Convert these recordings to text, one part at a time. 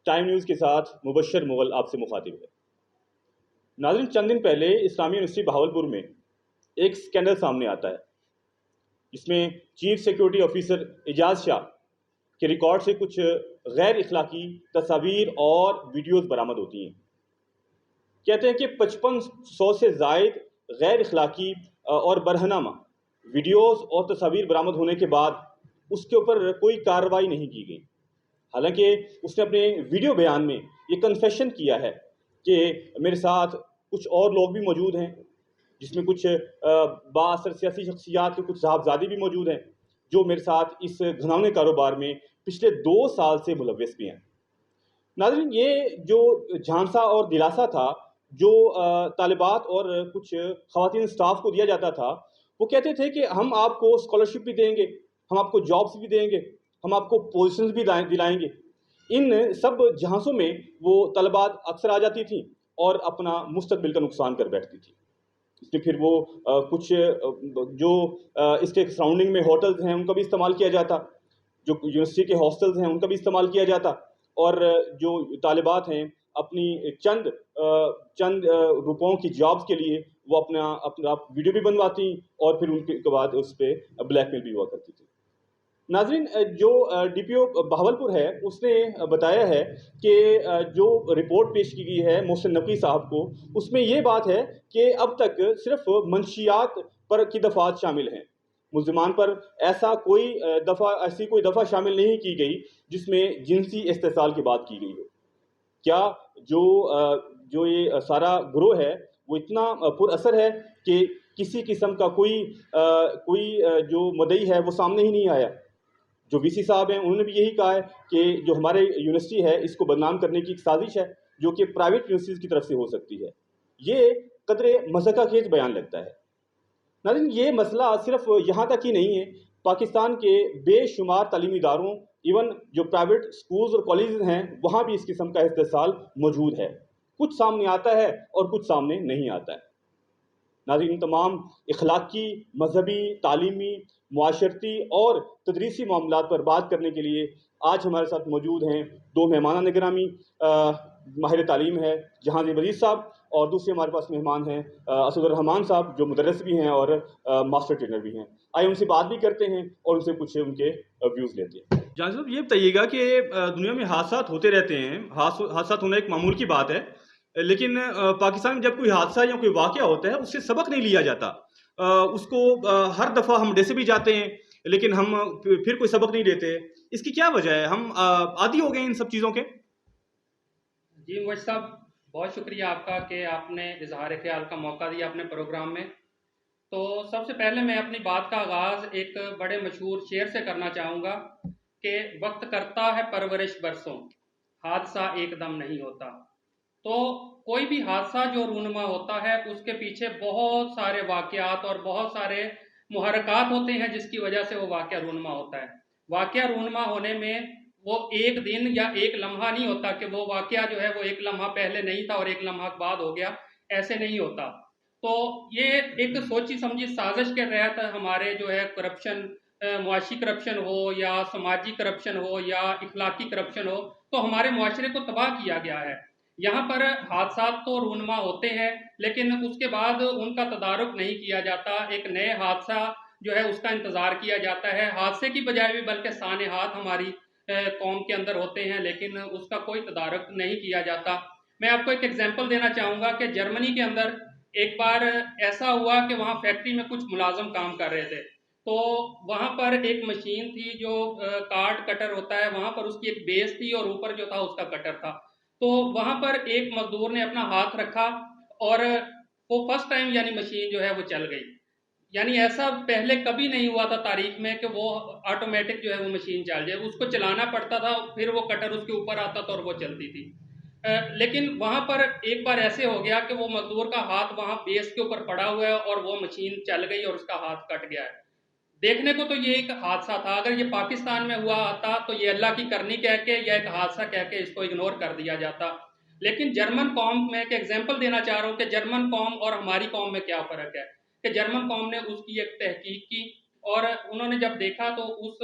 Time news के साथ मुबश्शिर मुगल आपसे मुखातिब है। नाज़रीन, चंद दिन पहले इस्लामी यूनिवर्सिटी बहावलपुर में एक स्कैंडल सामने आता है, जिसमें chief security officer Ejaz Shah के रिकॉर्ड से कुछ गैर इखलाकी तस्वीर और वीडियोज़ बरामद होती हैं। कहते हैं कि 5500 से ज़ायद गैर इखलाकी और बरहनामा वीडियोज़ और तस्वीर बरामद होने के बाद उसके ऊपर कोई कार्रवाई नहीं की गई। हालांकि उसने अपने वीडियो बयान में ये कन्फेशन किया है कि मेरे साथ कुछ और लोग भी मौजूद हैं, जिसमें कुछ बाअसर सियासी शख्सियात के कुछ साहबजादे भी मौजूद हैं जो मेरे साथ इस घिनौने कारोबार में पिछले 2 साल से मुलव्वस भी हैं। नाज़रीन, ये जो झांसा और दिलासा था जो तालिबात और कुछ ख़वातीन स्टाफ को दिया जाता था, वो कहते थे कि हम आपको स्कॉलरशिप भी देंगे, हम आपको जॉब्स भी देंगे, हम आपको पोजीशंस भी दिलाएंगे। इन सब झांसों में वो तलबात अक्सर आ जाती थी और अपना मुस्तकबिल का नुकसान कर बैठती थी। इसलिए फिर वो कुछ जो इसके सराउंडिंग में होटल्स हैं उनका भी इस्तेमाल किया जाता, जो यूनिवर्सिटी के हॉस्टल्स हैं उनका भी इस्तेमाल किया जाता, और जो तालिबात हैं अपनी चंद रुपयों की जॉब्स के लिए वो अपना अपना वीडियो भी बनवाती और फिर उनके बाद उस पर ब्लैकमेल भी हुआ करती थी। नाज़रीन, जो डीपीओ बहावलपुर है उसने बताया है कि जो रिपोर्ट पेश की गई है मोहसिन नकवी साहब को, उसमें ये बात है कि अब तक सिर्फ मंशियात पर की दफ़ात शामिल हैं। मुल्ज़िमान पर ऐसी कोई दफ़ा शामिल नहीं की गई जिसमें जिनसी इस्तेसाल की बात की गई हो। क्या जो ये सारा गिरोह है वो इतना पुरअसर है कि किसी किस्म का कोई जो मुद्दई है वो सामने ही नहीं आया। जो वीसी साहब हैं उन्होंने भी यही कहा है कि जो हमारे यूनिवर्सिटी है इसको बदनाम करने की एक साजिश है जो कि प्राइवेट यूनिवर्सिटीज़ की तरफ से हो सकती है। ये कदरे मज़ाक़खेज़ बयान लगता है। नाज़रीन, ये मसला सिर्फ यहाँ तक ही नहीं है, पाकिस्तान के बेशुमार तालीमी इदारों, इवन जो प्राइवेट स्कूल्स और कॉलेजेस हैं वहाँ भी इस किस्म का इस्तेसाल मौजूद है। कुछ सामने आता है और कुछ सामने नहीं आता है। नाज़रीन, इन तमाम इखलाकी, मजहबी, तालीमी, मुआशरती और तदरीसी मामलात पर बात करने के लिए आज हमारे साथ मौजूद हैं 2 मेहमान निगरामी। माहिर तालीम है जहांगीर वजीर साहब, और दूसरे हमारे पास मेहमान हैं असदुर रहमान साहब जो मुदर्रिस भी हैं और मास्टर ट्रेनर भी हैं। आइए उनसे बात भी करते हैं और उनसे कुछ उनके व्यूज़ लेते हैं। जान साहब, ये बताइएगा कि दुनिया में हादसा होते रहते हैं, हादसा होना एक मामूल की बात है, लेकिन पाकिस्तान में जब कोई हादसा या कोई वाक़या होता है उससे सबक नहीं लिया जाता। उसको हर दफ़ा हम डसे भी जाते हैं लेकिन हम फिर कोई सबक नहीं लेते। इसकी क्या वजह है? हम आदी हो गए इन सब चीज़ों के? जी मुझ साहब, बहुत शुक्रिया आपका कि आपने इजहार ख्याल का मौका दिया अपने प्रोग्राम में। तो सबसे पहले मैं अपनी बात का आगाज़ एक बड़े मशहूर शेर से करना चाहूँगा कि वक्त करता है परवरिश बरसों, हादसा एकदम नहीं होता। तो कोई भी हादसा जो रूनुमा होता है उसके पीछे बहुत सारे वाक़यात और बहुत सारे मुहर्रकात होते हैं जिसकी वजह से वो वाक़या रूनुमा होता है। वाक़या रूनुमा होने में वो एक दिन या एक लम्हा नहीं होता कि वो वाक़या जो है वो एक लम्हा पहले नहीं था और एक लम्हा बाद हो गया, ऐसे नहीं होता। तो ये एक सोची समझी साजिश के तहत हमारे जो है करप्शन, मुआशी करप्शन हो या समाजी करप्शन हो या इखलाकी करप्शन हो, तो हमारे मुआशरे को तबाह किया गया है। यहाँ पर हादसा तो रूनुमा होते हैं लेकिन उसके बाद उनका तदारुक नहीं किया जाता। एक नए हादसा जो है उसका इंतज़ार किया जाता है। हादसे की बजाय भी बल्कि साने हाथ हमारी कौम के अंदर होते हैं लेकिन उसका कोई तदारुक नहीं किया जाता। मैं आपको एक एग्जांपल देना चाहूँगा कि जर्मनी के अंदर एक बार ऐसा हुआ कि वहाँ फैक्ट्री में कुछ मुलाजिम काम कर रहे थे। तो वहाँ पर एक मशीन थी जो कार्ड कटर होता है, वहाँ पर उसकी एक बेस थी और ऊपर जो था उसका कटर था। तो वहाँ पर एक मजदूर ने अपना हाथ रखा और वो फर्स्ट टाइम यानी मशीन जो है वो चल गई। यानी ऐसा पहले कभी नहीं हुआ था तारीख में कि वो ऑटोमेटिक जो है वो मशीन चल जाए, उसको चलाना पड़ता था, फिर वो कटर उसके ऊपर आता था और वो चलती थी। लेकिन वहाँ पर एक बार ऐसे हो गया कि वो मजदूर का हाथ वहाँ बेस के ऊपर पड़ा हुआ है और वो मशीन चल गई और उसका हाथ कट गया है। देखने को तो ये एक हादसा था, अगर ये पाकिस्तान में हुआ आता तो ये अल्लाह की करनी कह के या एक हादसा कह के इसको इग्नोर कर दिया जाता। लेकिन जर्मन कौम, मैं एक एग्जांपल देना चाह रहा हूँ कि जर्मन कौम और हमारी कौम में क्या फ़र्क है। कि जर्मन कौम ने उसकी एक तहकीक की और उन्होंने जब देखा तो उस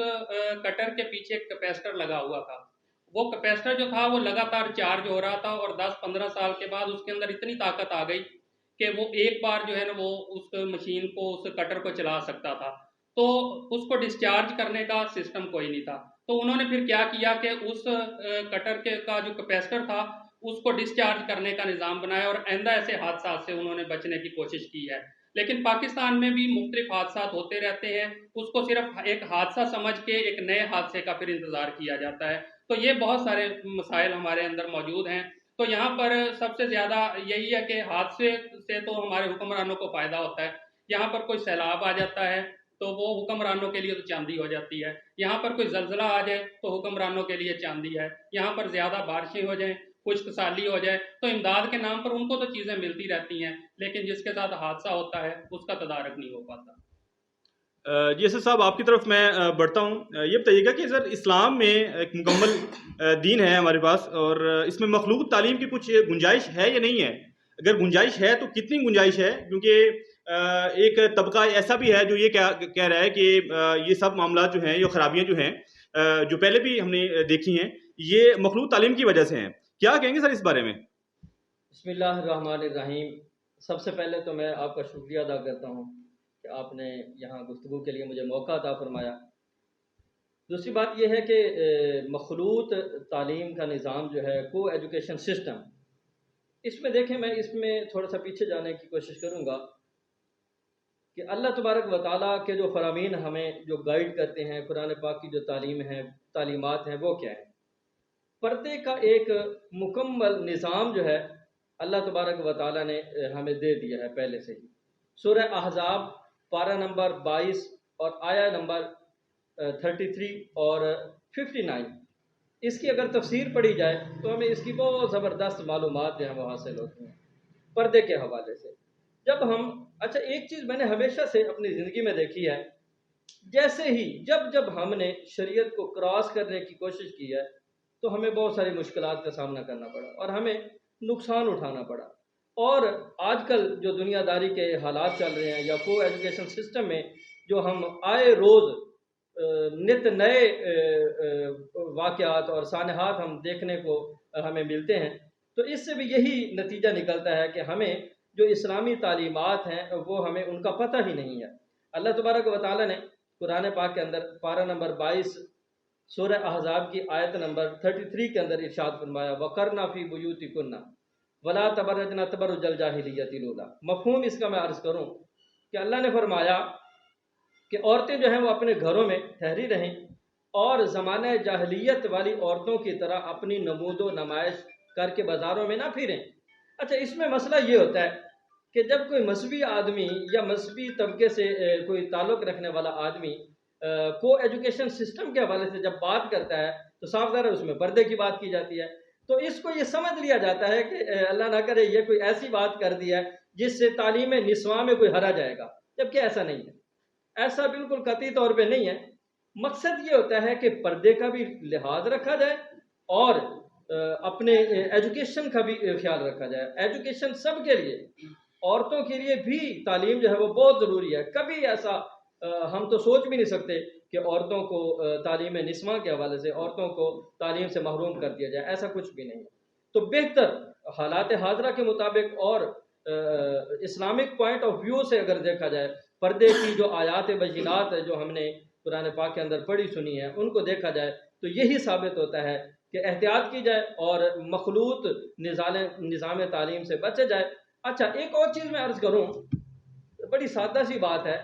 कटर के पीछे एक कैपेसिटर लगा हुआ था। वो कैपेसिटर जो था वो लगातार चार्ज हो रहा था और 10-15 साल के बाद उसके अंदर इतनी ताकत आ गई कि वो एक बार जो है ना वो उस मशीन को, उस कटर को चला सकता था। तो उसको डिस्चार्ज करने का सिस्टम कोई नहीं था। तो उन्होंने फिर क्या किया कि उस कटर के का जो कैपेसिटर था उसको डिस्चार्ज करने का निज़ाम बनाया और आइंदा ऐसे हादसा से उन्होंने बचने की कोशिश की है। लेकिन पाकिस्तान में भी मुख्तलिफ हादसा होते रहते हैं, उसको सिर्फ एक हादसा समझ के एक नए हादसे का फिर इंतज़ार किया जाता है। तो ये बहुत सारे मसाइल हमारे अंदर मौजूद हैं। तो यहाँ पर सबसे ज़्यादा यही है कि हादसे से तो हमारे हुक्मरानों को फ़ायदा होता है। यहाँ पर कोई सैलाब आ जाता है तो वो हुक्मरानों के लिए तो चांदी हो जाती है। यहाँ पर कोई जलजला आ जाए तो हुक्मरानों के लिए चांदी है। यहाँ पर ज़्यादा बारिशें हो जाएं, खुश्कसाली हो जाए तो इमदाद के नाम पर उनको तो चीज़ें मिलती रहती हैं, लेकिन जिसके साथ हादसा होता है उसका तदारक नहीं हो पाता। जी असद साहब, आपकी तरफ मैं बढ़ता हूँ। ये बताइएगा कि सर इस्लाम में एक मुकम्मल दीन है हमारे पास, और इसमें मखलूक तालीम की कुछ गुंजाइश है या नहीं है? अगर गुंजाइश है तो कितनी गुंजाइश है? क्योंकि एक तबका ऐसा भी है जो ये कह रहा है कि ये सब मामला जो हैं, ये खराबियाँ जो हैं, जो पहले भी हमने देखी हैं, ये मखलूक तालीम की वजह से हैं। क्या कहेंगे सर इस बारे में? बिस्मिल्लाहिर्रहमानिर्रहीम। सबसे पहले तो मैं आपका शुक्रिया अदा करता हूँ कि आपने यहाँ गुफ्तगू के लिए मुझे मौका अता फरमाया। दूसरी बात यह है कि मखलूत तालीम का निज़ाम जो है, को एजुकेशन सिस्टम, इसमें देखें, मैं इसमें थोड़ा सा पीछे जाने की कोशिश करूँगा कि अल्लाह तबारक व तआला के जो फ़रामीन हमें जो गाइड करते हैं, कुरान पाक की जो तालीम है, तालीमात हैं, वो क्या है। पर्दे का एक मुकम्मल निज़ाम जो है अल्लाह तबारक व तआला ने हमें दे दिया है पहले से ही। सूरह अहज़ाब पारा नंबर 22 और आया नंबर 33 और 59, इसकी अगर तफसीर पढ़ी जाए तो हमें इसकी बहुत ज़बरदस्त मालूमात जो है वो हासिल होती हैं पर्दे के हवाले से। जब हम, अच्छा, एक चीज़ मैंने हमेशा से अपनी ज़िंदगी में देखी है, जैसे ही जब हमने शरीयत को क्रॉस करने की कोशिश की है तो हमें बहुत सारी मुश्किलात का सामना करना पड़ा और हमें नुकसान उठाना पड़ा। और आजकल जो दुनियादारी के हालात चल रहे हैं, या को एजुकेशन सिस्टम में जो हम आए रोज़ नित नए वाक़यात और सानहात हम देखने को हमें मिलते हैं, तो इससे भी यही नतीजा निकलता है कि हमें जो इस्लामी तालीमात हैं वो हमें उनका पता ही नहीं है। अल्लाह तबारक व तआला ने कुरान पाक के अंदर पारा नंबर 22 सूरह अहज़ाब की आयत नंबर 33 के अंदर इरशाद फरमाया, वक़रना फ़ी बुयूतिकुन्ना वला तबरजना तबरुजल जाहिलियतिल ऊला। मफ़हूम इसका मैं अर्ज़ करूँ कि अल्लाह ने फरमाया कि औरतें जो हैं वो अपने घरों में ठहरी रहें और ज़माने जाहिलियत वाली औरतों की तरह अपनी नमूदो नमाइश करके बाज़ारों में ना फिरें। अच्छा, इसमें मसला ये होता है कि जब कोई मज़हबी आदमी या मज़हबी तबके से कोई ताल्लुक़ रखने वाला आदमी को एजुकेशन सिस्टम के हवाले से जब बात करता है तो साफ ज़ाहिर है उसमें पर्दे की बात की जाती है। तो इसको ये समझ लिया जाता है कि अल्लाह ना करे ये कोई ऐसी बात कर दी है जिससे तालीम निस्वां में कोई हरा जाएगा, जबकि ऐसा नहीं है। ऐसा बिल्कुल कतई तौर पे नहीं है। मकसद ये होता है कि पर्दे का भी लिहाज रखा जाए और अपने एजुकेशन का भी ख्याल रखा जाए। एजुकेशन सब के लिए, औरतों के लिए भी तालीम जो है वो बहुत ज़रूरी है। कभी ऐसा हम तो सोच भी नहीं सकते कि औरतों को तालीम निस्वां के हवाले से औरतों को तालीम से महरूम कर दिया जाए, ऐसा कुछ भी नहीं है। तो बेहतर हालात हाज़रा के मुताबिक और इस्लामिक पॉइंट ऑफ व्यू से अगर देखा जाए, पर्दे की जो आयात बय्यिनात है जो हमने कुरान पाक के अंदर पढ़ी सुनी है, उनको देखा जाए तो यही साबित होता है कि एहतियात की जाए और मखलूत निज़ाम तालीम से बचा जाए। अच्छा, एक और चीज़ मैं अर्ज़ करूँ, बड़ी सादा सी बात है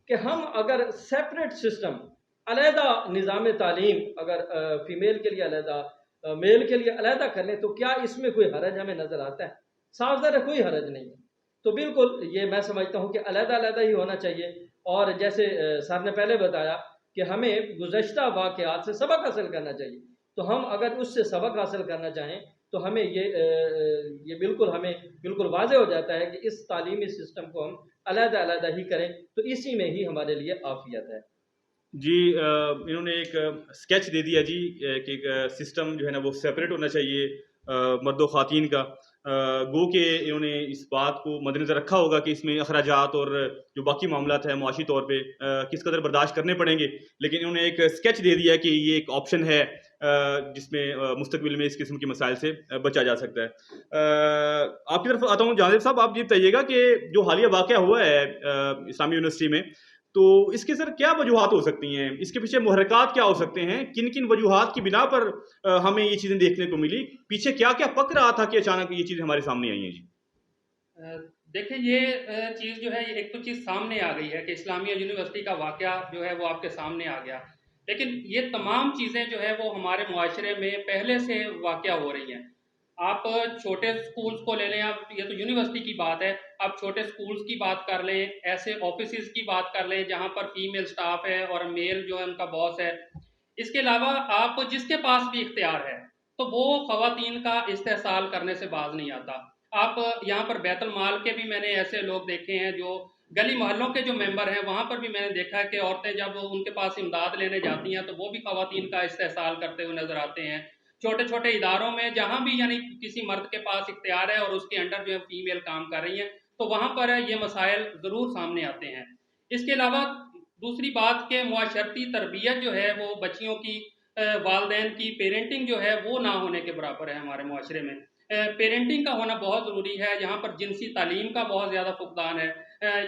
कि हम अगर सेपरेट सिस्टम, अलहदा निज़ाम तालीम अगर फ़ीमेल के लिए अलहदा, मेल के लिए अलहदा कर लें तो क्या इसमें कोई हरज हमें नज़र आता है? साफ ज़ाहिर है कोई हरज नहीं है। तो बिल्कुल ये मैं समझता हूँ कि अलहदा ही होना चाहिए। और जैसे सर ने पहले बताया कि हमें गुज़श्ता वाक़यात से सबक हासिल करना चाहिए, तो हम अगर उससे सबक हासिल करना चाहें तो हमें ये बिल्कुल हमें बिल्कुल वाज़ेह हो जाता है कि इस तालीमी सिस्टम को हम अलहदा ही करें, तो इसी में ही हमारे लिए आफ़ियत है। जी, इन्होंने एक स्केच दे दिया जी कि एक सिस्टम जो है ना वो सेपरेट होना चाहिए मर्द व ख़वातीन का। गो के इन्होंने इस बात को मद्देनज़र रखा होगा कि इसमें अखराजात और जो बाकी मामलात है मुआशी तौर पे किस कदर बर्दाश्त करने पड़ेंगे, लेकिन इन्होंने एक स्केच दे दिया कि ये एक ऑप्शन है जिसमें मुस्तकबिल में इस किस्म के मसाइल से बचा जा सकता है। आपकी तरफ आता हूँ जावेद साहब, आप ये बताइएगा कि जो हालिया वाक़या हुआ है इस्लामी यूनिवर्सिटी में, तो इसके सर क्या वजूहात हो सकती हैं, इसके पीछे मुहर्रिकात क्या हो सकते हैं, किन किन वजूहात की बिना पर हमें ये चीज़ें देखने को मिली, पीछे क्या क्या पक रहा था कि अचानक ये चीज़ें हमारे सामने आई हैं जी? देखिए ये चीज़ जो है, एक तो चीज़ सामने आ गई है कि इस्लामिया यूनिवर्सिटी का वाक़या जो है वो आपके सामने आ गया, लेकिन ये तमाम चीज़ें जो है वो हमारे मुआशरे में पहले से वाक़या हो रही हैं। आप छोटे स्कूल्स को ले लें, आप ये तो यूनिवर्सिटी की बात है, आप छोटे स्कूल्स की बात कर लें, ऐसे ऑफिसेज़ की बात कर लें जहाँ पर फीमेल स्टाफ है और मेल जो है उनका बॉस है। इसके अलावा आप जिसके पास भी इख्तियार है, तो वो ख़वातीन का इस्तेहसाल करने से बाज़ नहीं आता। आप यहाँ पर बैतुल माल के भी मैंने ऐसे लोग देखे हैं, जो गली मोहल्लों के जो मेंबर हैं, वहाँ पर भी मैंने देखा है कि औरतें जब उनके पास इमदाद लेने जाती हैं, तो वो भी ख़वातीन का इस्तेहसाल करते हुए नज़र आते हैं। छोटे-छोटे इदारों में जहाँ भी यानी किसी मर्द के पास इख्तियार है और उसके अंडर जो है फीमेल काम कर रही हैं, तो वहाँ पर ये मसाइल ज़रूर सामने आते हैं। इसके अलावा दूसरी बात कि मुआशरती तरबियत जो है वो बच्चियों की, वालदैन की पेरेंटिंग जो है वो ना होने के बराबर है हमारे मुआशरे में। पेरेंटिंग का होना बहुत ज़रूरी है, यहाँ पर जिनसी तालीम का बहुत ज़्यादा फुकदान है।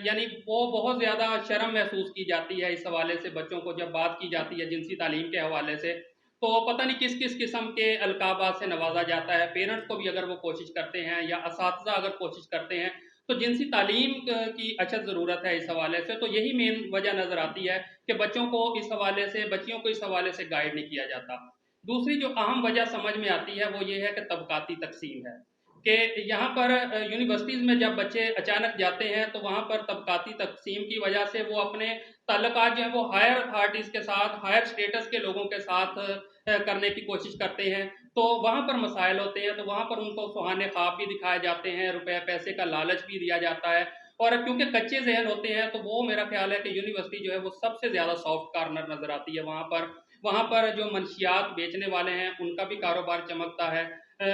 यानी वो बहुत ज़्यादा शर्म महसूस की जाती है इस हवाले से, बच्चों को जब बात की जाती है जिनसी तालीम के हवाले से, तो पता नहीं किस-किस किस्म के अलकाबात से नवाज़ा जाता है। पेरेंट्स को भी अगर वो कोशिश करते हैं या असातिज़ा अगर कोशिश करते हैं, तो जिनसी तालीम की अचद ज़रूरत है इस हवाले से। तो यही मेन वजह नज़र आती है कि बच्चों को इस हवाले से, बच्चियों को इस हवाले से गाइड नहीं किया जाता। दूसरी जो अहम वजह समझ में आती है वो ये है कि तबक़ाती तक़सीम है, कि यहाँ पर यूनिवर्सिटीज़ में जब बच्चे अचानक जाते हैं, तो वहाँ पर तबक़ाती तक़सीम की वजह से वो अपने ताल्लुकात जो है वो हायर अथॉरिटीज़ के साथ, हायर स्टेटस के लोगों के साथ करने की कोशिश करते हैं। तो वहाँ पर मसाइल होते हैं, तो वहाँ पर उनको सुहाने ख्वाब भी दिखाए जाते हैं, रुपए पैसे का लालच भी दिया जाता है, और क्योंकि कच्चे ज़हन होते हैं, तो वो मेरा ख़्याल है कि यूनिवर्सिटी जो है वो सबसे ज़्यादा सॉफ्ट कॉर्नर नज़र आती है वहाँ पर। वहाँ पर जो मनशियात बेचने वाले हैं, उनका भी कारोबार चमकता है,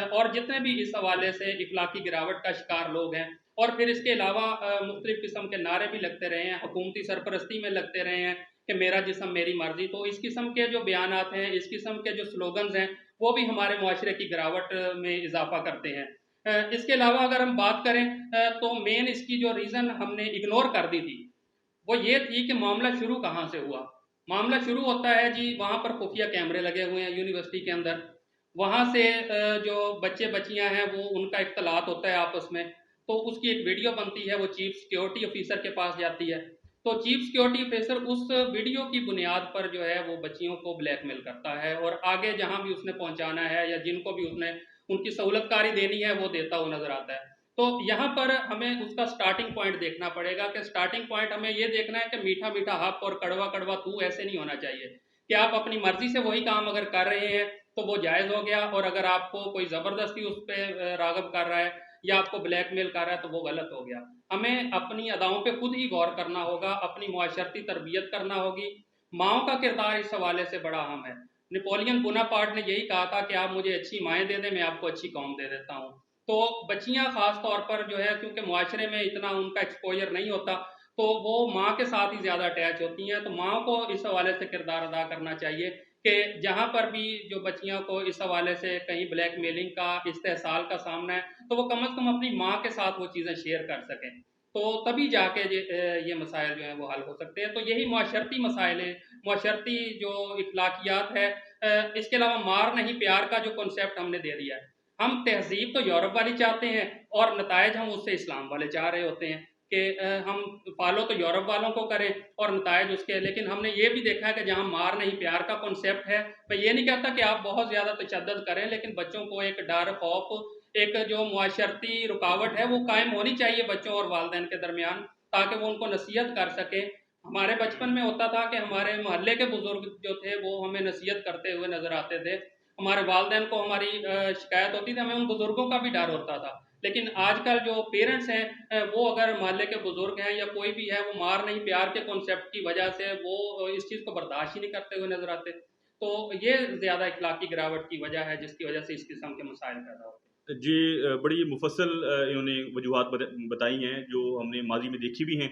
और जितने भी इस हवाले से इखलाकी गिरावट का शिकार लोग हैं, और फिर इसके अलावा मुख्तलिफ़ किस्म के नारे भी लगते रहे हैं, हुकूमती सरपरस्ती में लगते रहे हैं कि मेरा जिस्म मेरी मर्ज़ी। तो इस किस्म के जो बयानात हैं, इस किस्म के जो स्लोगन्स हैं, वो भी हमारे मुआशरे की गिरावट में इज़ाफ़ा करते हैं। इसके अलावा अगर हम बात करें, तो मेन इसकी जो रीज़न हमने इग्नोर कर दी थी, वो ये थी कि मामला शुरू कहाँ से हुआ। मामला शुरू होता है जी, वहाँ पर खुफिया कैमरे लगे हुए हैं यूनिवर्सिटी के अंदर। वहाँ से जो बच्चे-बच्चियाँ हैं वो उनका इख्तिलात होता है आपस में, तो उसकी एक वीडियो बनती है, वो चीफ़ सिक्योरिटी ऑफ़िसर के पास जाती है। तो चीफ़ सिक्योरिटी ऑफ़िसर उस वीडियो की बुनियाद पर जो है वो बच्चियों को ब्लैकमेल करता है, और आगे जहाँ भी उसने पहुँचाना है या जिनको भी उसने उनकी सहूलतकारी देनी है वो देता हुआ नज़र आता है। तो यहाँ पर हमें उसका स्टार्टिंग पॉइंट देखना पड़ेगा कि स्टार्टिंग पॉइंट हमें ये देखना है कि मीठा-मीठा हक और कड़वा-कड़वा थू ऐसे नहीं होना चाहिए, कि आप अपनी मर्ज़ी से वही काम अगर कर रहे हैं, तो वो जायज़ हो गया, और अगर आपको कोई ज़बरदस्ती उस पे राग़िब कर रहा है या आपको ब्लैकमेल कर रहा है, तो वो गलत हो गया। हमें अपनी अदाओं पे खुद ही गौर करना होगा, अपनी मुआशरती तरबियत करना होगी। माँओं का किरदार इस हवाले से बड़ा अहम है। नेपोलियन बोनापार्ट ने यही कहा था कि आप मुझे अच्छी माएँ दे दें, मैं आपको अच्छी कौम दे देता हूँ। तो बच्चियाँ ख़ास तौर पर जो है, क्योंकि मुआशरे में इतना उनका एक्सपोज़र नहीं होता, तो वो माँ के साथ ही ज़्यादा अटैच होती हैं। तो माँ को इस हवाले से किरदार अदा करना चाहिए कि जहाँ पर भी जो बच्चियों को इस हवाले से कहीं ब्लैकमेलिंग का, इस्तेहसाल का सामना है, तो वो कम से कम अपनी माँ के साथ वो चीज़ें शेयर कर सकें। तो तभी जाके ये मसाइल जो हैं वो हल हो सकते हैं। तो यही मुआशरती मसाइल हैं, मुआशरती जो इख़्लाक़ियात है। इसके अलावा मार नहीं प्यार का जो कॉन्सेप्ट हमने दे दिया है। हम तहज़ीब तो यूरोप वाली चाहते हैं, और नताइज हम उससे इस्लाम वाले चाह रहे होते हैं कि हम फ़ॉलो तो यूरोप वालों को करें और नताइज उसके। लेकिन हमने ये भी देखा है कि जहाँ मार नहीं प्यार का कॉन्सेप्ट है, मैं ये नहीं कहता कि आप बहुत ज़्यादा तशद्दुद करें, लेकिन बच्चों को एक डर, खौफ़, एक जो मुआशरती रुकावट है वो कायम होनी चाहिए बच्चों और वालिदैन के दरमियान, ताकि वो उनको नसीहत कर सकें। हमारे बचपन में होता था कि हमारे मोहल्ले के बुज़ुर्ग जो थे वो हमें नसीहत करते हुए नज़र आते थे। हमारे वालिदैन को हमारी शिकायत होती थी, हमें उन बुज़ुर्गों का भी डर होता था। लेकिन आजकल जो पेरेंट्स हैं, वो अगर मोहल्ले के बुज़ुर्ग हैं या कोई भी है, वो मार नहीं प्यार के कॉन्सेप्ट की वजह से वो इस चीज़ को बर्दाश्त ही नहीं करते हुए नज़र आते। तो ये ज़्यादा इख़्लाक़ी गिरावट की वजह है, जिसकी वजह से इस किस्म के मसाइल पैदा होते हैं। जी, बड़ी मुफ़स्सल इन्होंने वजूहात बताई हैं जो हमने माज़ी में देखी भी हैं,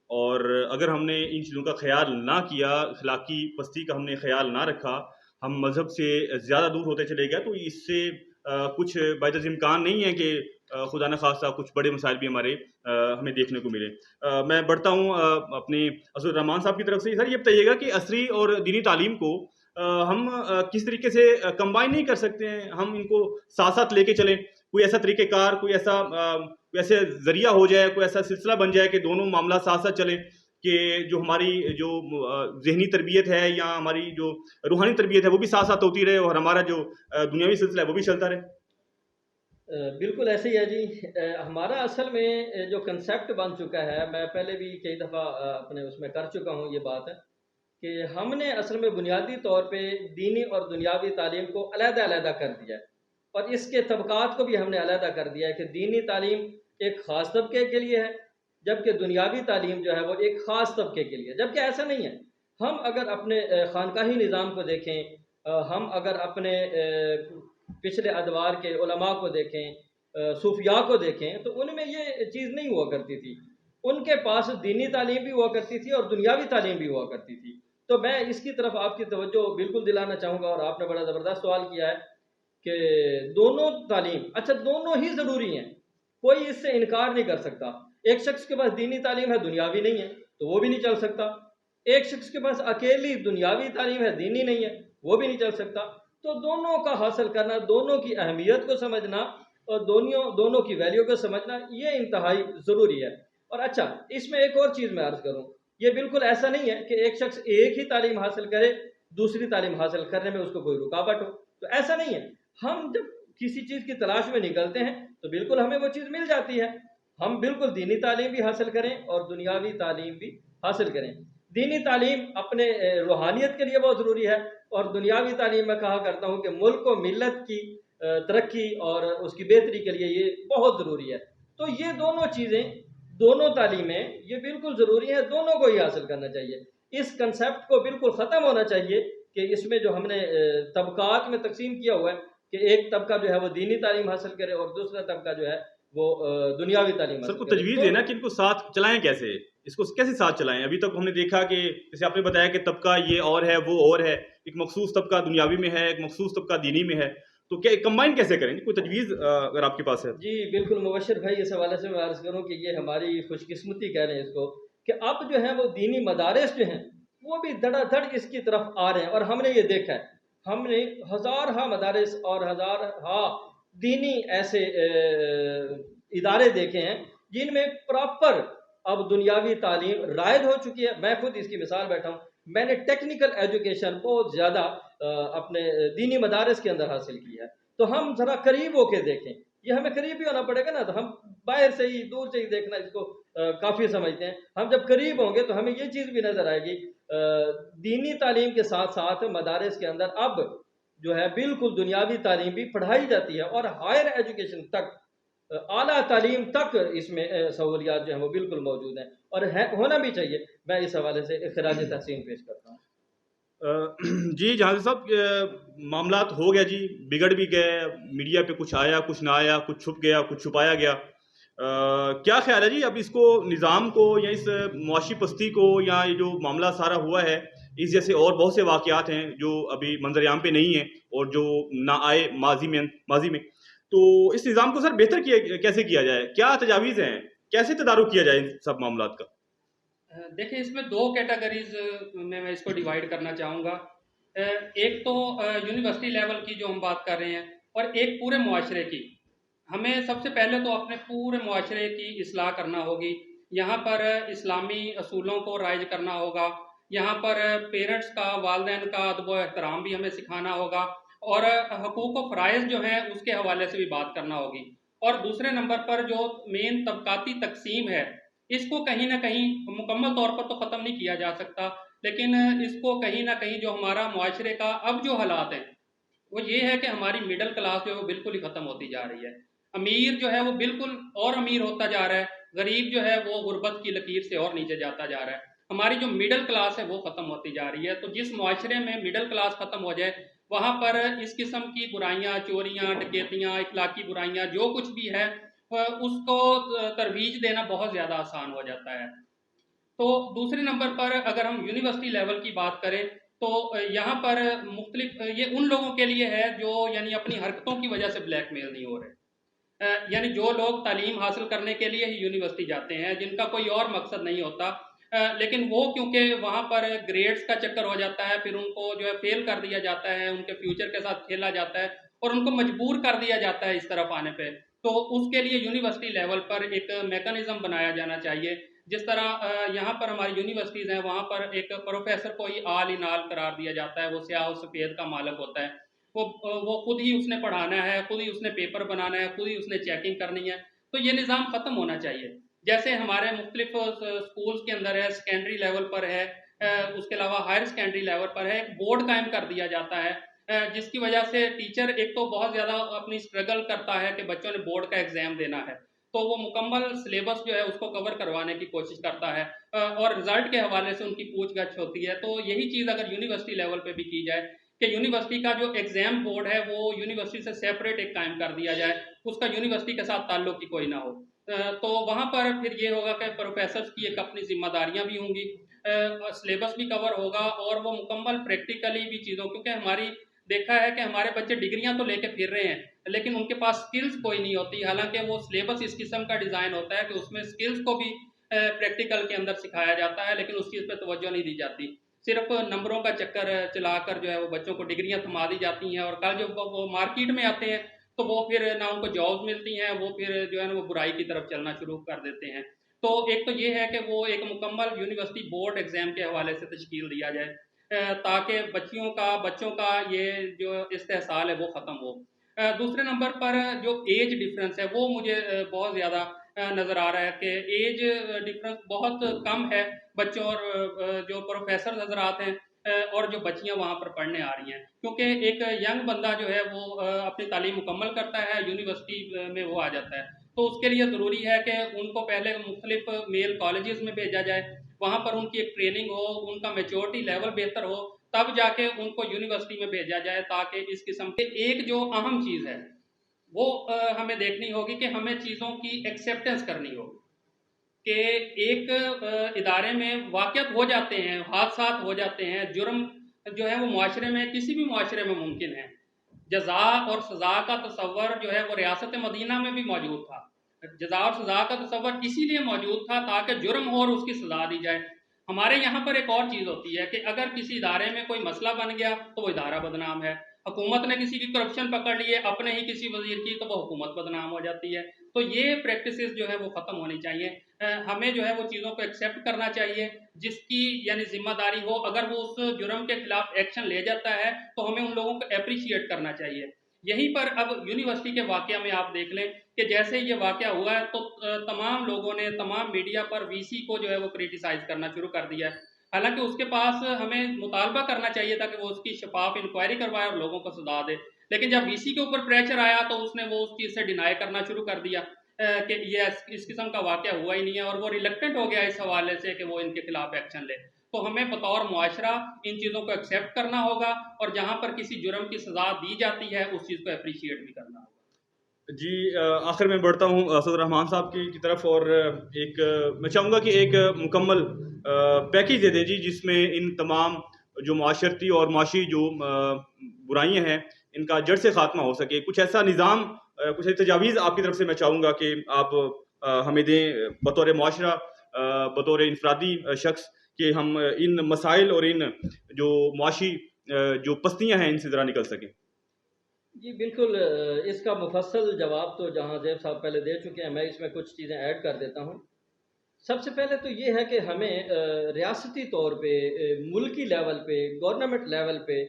और अगर हमने इन चीज़ों का ख़्याल ना किया, अखलाकी पस्ती का हमने ख़्याल ना रखा, हम मज़हब से ज़्यादा दूर होते चले गए, तो इससे कुछ बाइदज़ इम्कान नहीं है कि खुदा न खास्ता कुछ बड़े मसाइल भी हमें देखने को मिले। मैं बढ़ता हूँ अपने असद रहमान साहब की तरफ से। सर, ये बताइएगा कि असरी और दीनी तालीम को हम किस तरीके से कंबाइन नहीं कर सकते हैं, हम इनको साथ साथ लेके चलें? कोई ऐसा तरीक़ेकार, कोई ऐसे ज़रिया हो जाए, कोई ऐसा सिलसिला बन जाए कि दोनों मामला साथ साथ चलें, कि जो हमारी जो ज़हनी तरबियत है या हमारी जो रूहानी तरबियत है वो भी साथ साथ होती रहे, और हमारा जो दुनियावी सिलसिला है वो भी चलता रहे। बिल्कुल ऐसे ही है जी। हमारा असल में जो कंसेप्ट बन चुका है, मैं पहले भी कई दफ़ा अपने उसमें कर चुका हूँ ये बात, कि हमने असल में बुनियादी तौर पे दीनी और दुनियावी तालीम को अलग-अलग कर दिया है, और इसके तबक़ात को भी हमने अलग कर दिया है कि दीनी तालीम एक ख़ास तबके के लिए है, जबकि दुनियावी तालीम जो है वो एक ख़ास तबके के लिए है। जबकि ऐसा नहीं है। हम अगर अपने ख़ानकाही निज़ाम को देखें, हम अगर अपने पिछले अदवार के उलमा को देखें, सूफिया को देखें, तो उनमें ये चीज़ नहीं हुआ करती थी। उनके पास दीनी तालीम भी हुआ करती थी और दुनियावी तालीम भी हुआ करती थी। तो मैं इसकी तरफ आपकी तवज्जो बिल्कुल दिलाना चाहूँगा, और आपने बड़ा ज़बरदस्त सवाल किया है कि दोनों तालीम, अच्छा दोनों ही ज़रूरी हैं, कोई इससे इनकार नहीं कर सकता। एक शख्स के पास दीनी तालीम है, दुनियावी नहीं है, तो वो भी नहीं चल सकता। एक शख्स के पास अकेली दुनियावी तालीम है, दीनी नहीं है, वो भी नहीं चल सकता। तो दोनों का हासिल करना, दोनों की अहमियत को समझना और दोनों की वैल्यू को समझना, ये इंतहाई ज़रूरी है। और अच्छा, इसमें एक और चीज़ मैं अर्ज़ करूँ, ये बिल्कुल ऐसा नहीं है कि एक शख्स एक ही तालीम हासिल करे, दूसरी तालीम हासिल करने में उसको कोई रुकावट हो, तो ऐसा नहीं है। हम जब किसी चीज़ की तलाश में निकलते हैं तो बिल्कुल हमें वो चीज़ मिल जाती है। हम बिल्कुल दीनी तालीम भी हासिल करें और दुनियावी तालीम भी हासिल करें। दीनी तालीम अपने रूहानियत के लिए बहुत ज़रूरी है, और दुनियावी तालीम मैं कहा करता हूँ कि मुल्क व मिल्लत की तरक्की और उसकी बेहतरी के लिए ये बहुत ज़रूरी है। तो ये दोनों चीज़ें, दोनों तालीमें ये बिल्कुल ज़रूरी है, दोनों को ही हासिल करना चाहिए। इस कंसेप्ट को बिल्कुल ख़त्म होना चाहिए कि इसमें जो हमने तबक़ात में तक़सीम किया हुआ है कि एक तबका जो है वो दीनी तालीम हासिल करे और दूसरा तबका जो है वो दुनियावी तालीम सर, हासिल को करे। तजवीज़ तो देना कि इनको साथ चलाएँ कैसे? इसको कैसे साथ चलाएँ? अभी तक हमने देखा कि जैसे आपने बताया कि तबका ये और है, वो और है, एक मखसूस तबका दुनियावी में है, एक मखसूस तबका दीनी में है, तो क्या कंबाइन कैसे करें? कोई तजवीज़ अगर आपके पास है? जी, बिल्कुल मुबश्शिर भाई, इस हवाले से मैं अर्ज़ करूँ कि ये हमारी खुशकिस्मती कह लें इसको, कि अब जो है वो दीनी मदारिस जो हैं, वो भी धड़ाधड़ इसकी तरफ आ रहे हैं, और हमने ये देखा है। हमने हज़ार-हा मदारिस और हज़ार-हा दीनी ऐसे इदारे देखे हैं, जिनमें प्रॉपर अब दुनियावी तालीम राइज हो चुकी है। मैं खुद इसकी मिसाल बैठा हूँ। मैंने टेक्निकल एजुकेशन बहुत ज़्यादा अपने दीनी मदारिस के अंदर हासिल की है। तो हम ज़रा करीब होके देखें, ये हमें करीब भी होना पड़ेगा ना, तो हम बाहर से ही, दूर से ही देखना इसको काफ़ी समझते हैं। हम जब करीब होंगे तो हमें ये चीज़ भी नज़र आएगी। दीनी तालीम के साथ-साथ मदारिस के अंदर अब जो है बिल्कुल दुनियावी तालीम भी पढ़ाई जाती है, और हायर एजुकेशन तक, आला तालीम तक इसमें सहूलियात जो हैं वो बिल्कुल मौजूद हैं, और होना भी चाहिए। मैं इस हवाले से खिराज तहसीन पेश करता हूँ। जी, जहाँ साहब मामलात हो गया जी, बिगड़ भी गए, मीडिया पे कुछ आया, कुछ ना आया, कुछ छुप गया, कुछ छुपाया गया। क्या ख़्याल है जी, अब इसको निज़ाम को या इस मुआशी पस्ती को, या ये जो मामला सारा हुआ है, इस जैसे और बहुत से वाक़यात हैं जो अभी मंज़र-ए-आम पे नहीं हैं और जो ना आए माज़ी में। तो इस निज़ाम को सर बेहतर कैसे किया जाए? क्या तजावीज़ हैं? कैसे तदारुक किया जाए इन सब मामलात का? देखिए, इसमें 2 कैटेगरीज़ में मैं इसको डिवाइड करना चाहूँगा। एक तो यूनिवर्सिटी लेवल की जो हम बात कर रहे हैं, और एक पूरे मुआशरे की। हमें सबसे पहले तो अपने पूरे मुआशरे की इस्लाह करना होगी। यहाँ पर इस्लामी असूलों को राइज करना होगा। यहाँ पर पेरेंट्स का, वालिदैन का अदब व एहतराम भी हमें सिखाना होगा, और हकूक़ व फ़राइज़ जो हैं उसके हवाले से भी बात करना होगी। और दूसरे नंबर पर जो मेन तबक़ाती तक़सीम है, इसको कहीं न कहीं मुकम्मल तौर पर तो ख़त्म नहीं किया जा सकता, लेकिन इसको कहीं न कहीं जो हमारा मुआशरे का अब जो हालात हैं, वो ये है कि हमारी मिडल क्लास जो है वो बिल्कुल ही ख़त्म होती जा रही है। अमीर जो है वो बिल्कुल और अमीर होता जा रहा है, गरीब जो है वो गुर्बत की लकीर से और नीचे जाता जा रहा है। हमारी जो मिडल क्लास है वो ख़त्म होती जा रही है। तो जिस मुआशरे में मिडल क्लास ख़त्म हो जाए, वहाँ पर इस किस्म की बुराइयाँ, चोरियाँ, डकैतियाँ, इखलाकी बुराइयाँ जो कुछ भी है उसको तरवीज देना बहुत ज़्यादा आसान हो जाता है। तो दूसरे नंबर पर अगर हम यूनिवर्सिटी लेवल की बात करें, तो यहाँ पर मुख्तलिफ ये उन लोगों के लिए है जो यानी अपनी हरकतों की वजह से ब्लैकमेल नहीं हो रहे। यानी जो लोग तालीम हासिल करने के लिए ही यूनिवर्सिटी जाते हैं, जिनका कोई और मकसद नहीं होता, लेकिन वो क्योंकि वहाँ पर ग्रेड्स का चक्कर हो जाता है, फिर उनको जो है फेल कर दिया जाता है, उनके फ्यूचर के साथ खेला जाता है और उनको मजबूर कर दिया जाता है इस तरफ आने पे। तो उसके लिए यूनिवर्सिटी लेवल पर एक मैकेनिज्म बनाया जाना चाहिए। जिस तरह यहाँ पर हमारी यूनिवर्सिटीज़ हैं, वहाँ पर एक प्रोफेसर को ही आल इन आल करार दिया जाता है, वो स्याह और सफ़ेद का मालिक होता है। वो खुद ही उसने पढ़ाना है, खुद ही उसने पेपर बनाना है, खुद ही उसने चेकिंग करनी है। तो ये निज़ाम ख़त्म होना चाहिए। जैसे हमारे मुख्तलिफ स्कूल्स के अंदर है, सेकेंडरी लेवल पर है, उसके अलावा हायर सेकेंडरी लेवल पर है, एक बोर्ड कायम कर दिया जाता है, जिसकी वजह से टीचर एक तो बहुत ज़्यादा अपनी स्ट्रगल करता है कि बच्चों ने बोर्ड का एग्ज़ाम देना है, तो वो मुकम्मल सिलेबस जो है उसको कवर करवाने की कोशिश करता है, और रिजल्ट के हवाले से उनकी पूछ-गछ होती है। तो यही चीज़ अगर यूनिवर्सिटी लेवल पे भी की जाए कि यूनिवर्सिटी का जो एग्ज़ाम बोर्ड है वो यूनिवर्सिटी से सेपरेट एक कायम कर दिया जाए, उसका यूनिवर्सिटी के साथ ताल्लुक ही कोई ना हो। तो वहाँ पर फिर ये होगा कि प्रोफेसर्स की एक अपनी ज़िम्मेदारियाँ भी होंगी, सिलेबस भी कवर होगा और वो मुकम्मल प्रैक्टिकली भी चीज़ों, क्योंकि हमारी देखा है कि हमारे बच्चे डिग्रियाँ तो लेके फिर रहे हैं, लेकिन उनके पास स्किल्स कोई नहीं होती। हालाँकि वो सिलेबस इस किस्म का डिज़ाइन होता है कि उसमें स्किल्स को भी प्रैक्टिकल के अंदर सिखाया जाता है, लेकिन उस चीज़ पे तवज्जो नहीं दी जाती। सिर्फ नंबरों का चक्कर चलाकर जो है वो बच्चों को डिग्रियाँ थमा दी जाती हैं, और कल जब वो मार्केट में आते हैं तो वो फिर ना उनको जॉब्स मिलती हैं, वो फिर जो है ना वो बुराई की तरफ चलना शुरू कर देते हैं। तो एक तो ये है कि वो एक मुकम्मल यूनिवर्सिटी बोर्ड एग्ज़ाम के हवाले से तश्कील दिया जाए, ताकि बच्चों का ये जो इस्तेहसाल है वो ख़त्म हो। दूसरे नंबर पर जो एज डिफरेंस है वो मुझे बहुत ज़्यादा नज़र आ रहा है कि एज डिफरेंस बहुत कम है बच्चों और जो प्रोफेसर हज़रात हैं, और जो बच्चियाँ वहाँ पर पढ़ने आ रही हैं, क्योंकि एक यंग बंदा जो है वो अपनी तालीम मुकम्मल करता है, यूनिवर्सिटी में वो आ जाता है, तो उसके लिए ज़रूरी है कि उनको पहले मुख्तलिफ मेल कॉलेजेस में भेजा जाए, वहाँ पर उनकी एक ट्रेनिंग हो, उनका मैच्योरिटी लेवल बेहतर हो, तब जाके उनको यूनिवर्सिटी में भेजा जाए, ताकि इस किस्म के एक जो अहम चीज़ है वो हमें देखनी होगी कि हमें चीज़ों की एक्सेप्टेंस करनी होगी कि एक इदारे में वाक़यात हो जाते हैं, हादसात हो जाते हैं, जुर्म जो है वो मुआशरे में किसी भी मुआशरे में मुमकिन है। जज़ा और सज़ा का तसव्वुर जो है वो रियासत मदीना में भी मौजूद था। जज़ा और सज़ा का तसव्वुर इसीलिए मौजूद था ताकि जुर्म हो और उसकी सज़ा दी जाए। हमारे यहाँ पर एक और चीज़ होती है कि अगर किसी इदारे में कोई मसला बन गया तो वो इदारा बदनाम है। हुकूमत ने किसी की करप्शन पकड़ ली है, अपने ही किसी वज़ीर की, तो वो हुकूमत बदनाम हो जाती है। तो ये प्रैक्टिसेस जो है वो ख़त्म होनी चाहिए। हमें जो है वो चीज़ों को एक्सेप्ट करना चाहिए, जिसकी यानी ज़िम्मेदारी हो, अगर वो उस जुर्म के खिलाफ एक्शन ले जाता है तो हमें उन लोगों को एप्रिशिएट करना चाहिए। यहीं पर अब यूनिवर्सिटी के वाक़या में आप देख लें कि जैसे ये वाक़या हुआ है तो तमाम लोगों ने तमाम मीडिया पर वीसी को जो है वो क्रिटिसाइज़ करना शुरू कर दिया है। हालाँकि उसके पास हमें मुतालबा करना चाहिए था कि वो उसकी शफ़ाफ़ इंक्वायरी करवाए और लोगों को सज़ा दे। लेकिन जब वीसी के ऊपर प्रेशर आया तो उसने वो उस चीज़ से डिनाई करना शुरू कर दिया, कि ये इस किस्म का वाक़या हुआ ही नहीं है, और वो रिलक्टेंट हो गया इस हवाले से कि वो इनके खिलाफ एक्शन ले। तो हमें बतौर मुआशरा इन चीज़ों को एक्सेप्ट करना होगा, और जहाँ पर किसी जुर्म की सज़ा दी जाती है उस चीज़ को एप्रिशिएट भी करना होगा। जी, आखिर में बढ़ता हूँ सदर रहमान साहब की तरफ, और मैं चाहूँगा कि एक मुकम्मल पैकेज दे दें जी, जिसमें इन तमाम जो माशरती और माशी जो बुराइयाँ हैं इनका जड़ से ख़ात्मा हो सके। कुछ ऐसा निज़ाम, कुछ ऐसी तजावीज़ आपकी तरफ से मैं चाहूँगा कि आप हमें दें बतौर मुआशरा, बतौर इनफरादी शख्स, कि हम इन मसाइल और इन जो मुआशी जो पस्तियाँ हैं इनसे ज़रा निकल सकें। जी बिल्कुल, इसका मुफस्सल जवाब तो जहाँ ज़ैब साहब पहले दे चुके हैं, मैं इसमें कुछ चीज़ें ऐड कर देता हूँ। सबसे पहले तो ये है कि हमें रियासती तौर पे, मुल्की लेवल पे, गवर्नमेंट लेवल पे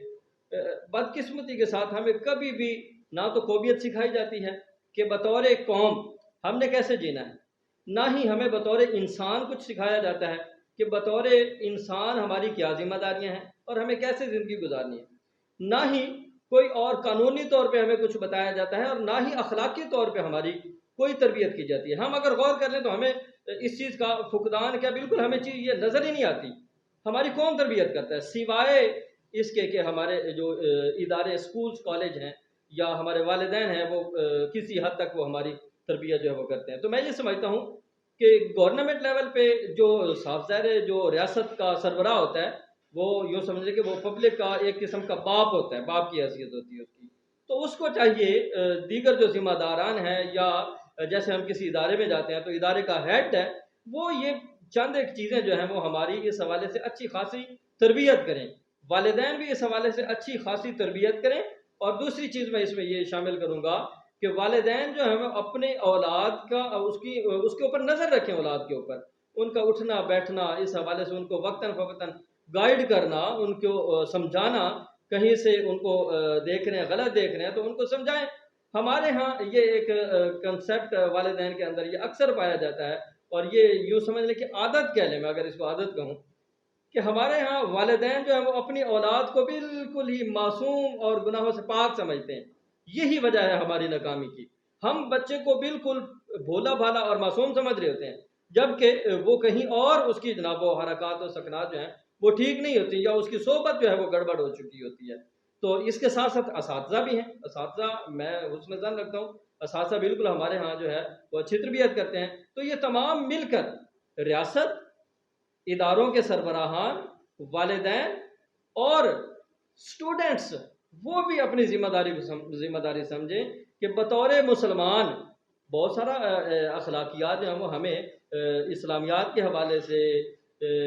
बदकिस्मती के साथ हमें कभी भी ना तो क़ौमियत सिखाई जाती है कि बतौर एक कौम हमने कैसे जीना है, ना ही हमें बतौर इंसान कुछ सिखाया जाता है कि बतौर इंसान हमारी क्या ज़िम्मेदारियाँ हैं और हमें कैसे ज़िंदगी गुजारनी है। ना ही कोई और कानूनी तौर पे हमें कुछ बताया जाता है, और ना ही अखलाकी तौर पे हमारी कोई तरबियत की जाती है। हम अगर गौर कर लें तो हमें इस चीज़ का फुकदान क्या, बिल्कुल हमें चीज़ ये नज़र ही नहीं आती। हमारी कौन तरबियत करता है सिवाय इसके कि हमारे जो इदारे स्कूल्स कॉलेज हैं या हमारे वालिदैन हैं, वो किसी हद तक वो हमारी तरबियत जो है वो करते हैं। तो मैं ये समझता हूँ कि गवर्नमेंट लेवल पे जो साफ ज़ाहिर है जो रियासत का सरबराह होता है वो यूँ समझ लें कि वो पब्लिक का एक किस्म का बाप होता है, बाप की हैसियत होती है उसकी। तो उसको चाहिए दीगर जो ज़िम्मेदारान हैं या जैसे हम किसी इदारे में जाते हैं तो इदारे का हेड है, वो ये चंद एक चीज़ें जो हैं वो हमारी इस हवाले से अच्छी खासी तरबियत करें। वालिदैन भी इस हवाले से अच्छी खासी तरबियत करें। और दूसरी चीज़ मैं इसमें ये शामिल करूँगा कि वालिदैन जो है वो अपने औलाद का उसके ऊपर नज़र रखें, औलाद के ऊपर। उनका उठना बैठना इस हवाले से उनको वक्तन-फ़वक्तन गाइड करना, उनको समझाना, कहीं से उनको देख रहे हैं, गलत देख रहे हैं तो उनको समझाएँ। हमारे यहाँ ये एक कांसेप्ट वालिदैन के अंदर ये अक्सर पाया जाता है और ये यूँ समझ लें कि आदत कह लें, मैं अगर इसको आदत कहूँ, कि हमारे यहाँ वालिदैन जो है वो अपनी औलाद को बिल्कुल ही मासूम और गुनाहों से पाक समझते हैं। यही वजह है हमारी नाकामी की। हम बच्चे को बिल्कुल भोला-भाला और मासूम समझ रहे होते हैं, जबकि वो कहीं और उसकी जनाब वो हरकत और सकनात जो हैं वो ठीक नहीं होती या उसकी सोहबत जो है वो गड़बड़ हो चुकी होती है। तो इसके साथ-साथ असातिज़ा भी हैं। असातिज़ा मैं हुस्न ज़न रखता हूँ, असातिज़ा बिल्कुल हमारे यहाँ जो है वो अच्छी तरबियत करते हैं। तो ये तमाम मिलकर रियासत, इदारों के सरबराहान, वालिदैन और स्टूडेंट्स वो भी अपनी ज़िम्मेदारी समझें कि बतौर मुसलमान बहुत सारा अखलाकियात जो हैं वो हमें इस्लामियात के हवाले से,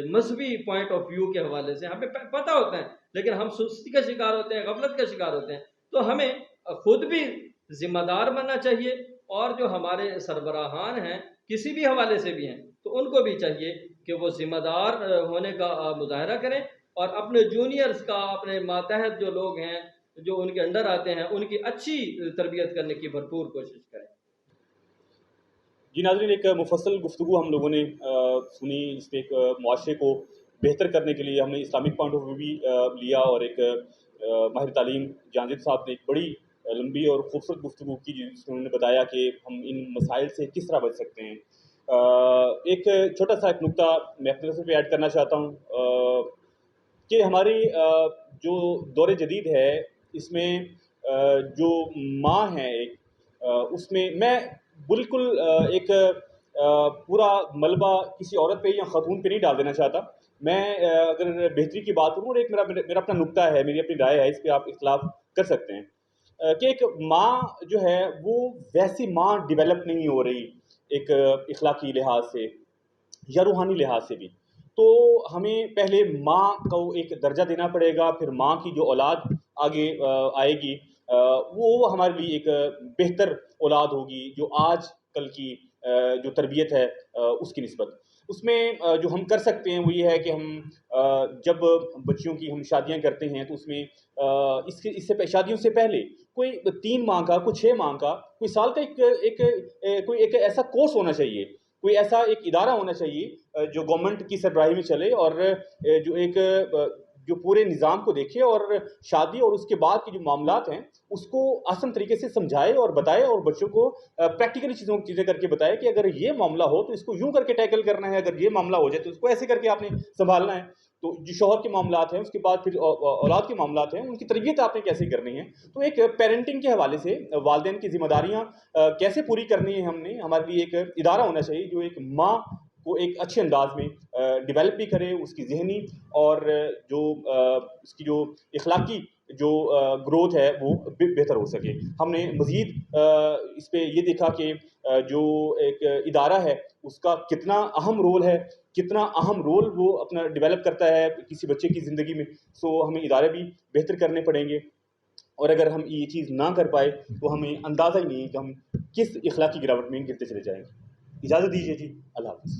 मज़हबी पॉइंट ऑफ व्यू के हवाले से हमें पता होता है, लेकिन हम सुस्ती का शिकार होते हैं, गफलत का शिकार होते हैं। तो हमें खुद भी ज़िम्मेदार बनना चाहिए और जो हमारे सरबराहान हैं, किसी भी हवाले से भी हैं, तो उनको भी चाहिए कि वो ज़िम्मेदार होने का मुज़ाहरा करें और अपने जूनियर्स का, अपने मातहत जो लोग हैं, जो उनके अंडर आते हैं, उनकी अच्छी तरबियत करने की भरपूर कोशिश करें। जी नाज़रीन, एक मुफस्सल गुफ्तगू हम लोगों ने सुनी। इस पे एक मुआशरे को बेहतर करने के लिए हमने इस्लामिक पॉइंट ऑफ व्यू भी लिया और एक माहिर तालीम जांजिब साहब ने एक बड़ी लंबी और खूबसूरत गुफ्तगू की जिसमें उन्होंने बताया कि हम इन मसाइल से किस तरह बच सकते हैं। एक छोटा-सा एक नुक्ता मैं अपनी तरफ से भी ऐड करना चाहता हूँ कि हमारी जो दौर जदीद है इसमें जो माँ है एक उसमें मैं बिल्कुल एक पूरा मलबा किसी औरत पे या ख़ातून पे नहीं डाल देना चाहता। मैं अगर बेहतरी की बात करूँ और एक मेरा मेरा मेरा अपना नुक्ता है, मेरी अपनी राय है, इस पे आप इख्तिलाफ़ कर सकते हैं कि एक माँ जो है वो वैसी माँ डेवलप नहीं हो रही एक इखलाकी लिहाज से या रूहानी लिहाज से भी। तो हमें पहले माँ को एक दर्जा देना पड़ेगा, फिर माँ की जो औलाद आगे आएगी वो हमारे लिए एक बेहतर औलाद होगी, जो आज कल की जो तरबियत है उसकी निस्बत। उसमें जो हम कर सकते हैं वो ये है कि हम जब बच्चियों की हम शादियाँ करते हैं तो उसमें इससे शादियों से पहले कोई 3 माह का, कोई 6 माह का, कोई साल का कोई एक ऐसा कोर्स होना चाहिए, कोई ऐसा एक इदारा होना चाहिए जो गवर्नमेंट की सरबराही में चले और जो पूरे निज़ाम को देखे और शादी और उसके बाद के जो मामलात हैं उसको आसान तरीके से समझाए और बताए और बच्चों को प्रैक्टिकली चीज़ें करके बताए कि अगर ये मामला हो तो इसको यूँ करके टैकल करना है, अगर ये मामला हो जाए तो इसको ऐसे करके आपने संभालना है। तो जो शौहर के मामलात हैं, उसके बाद फिर औलाद के मामलात हैं, उनकी तरबियत आपने कैसे करनी है। तो एक पेरेंटिंग के हवाले से वालिदैन की ज़िम्मेदारियाँ कैसे पूरी करनी है हमने, हमारे लिए एक इदारा होना चाहिए जो एक माँ को एक अच्छे अंदाज में डेवलप भी करे, उसकी ज़हनी और जो उसकी जो इखलाकी जो ग्रोथ है वो बेहतर हो सके। हमने मज़ीद इस पे ये देखा कि जो एक इदारा है उसका कितना अहम रोल है, कितना अहम रोल वो अपना डेवलप करता है किसी बच्चे की ज़िंदगी में। सो हमें इदारे भी बेहतर करने पड़ेंगे और अगर हम ये चीज़ ना कर पाए तो हमें अंदाज़ा ही नहीं है कि हम किस इखलाकी गिरावट में गिरते चले जाएँगे। इजाज़त दीजिए जी, अल्लाह हाफ़िज़।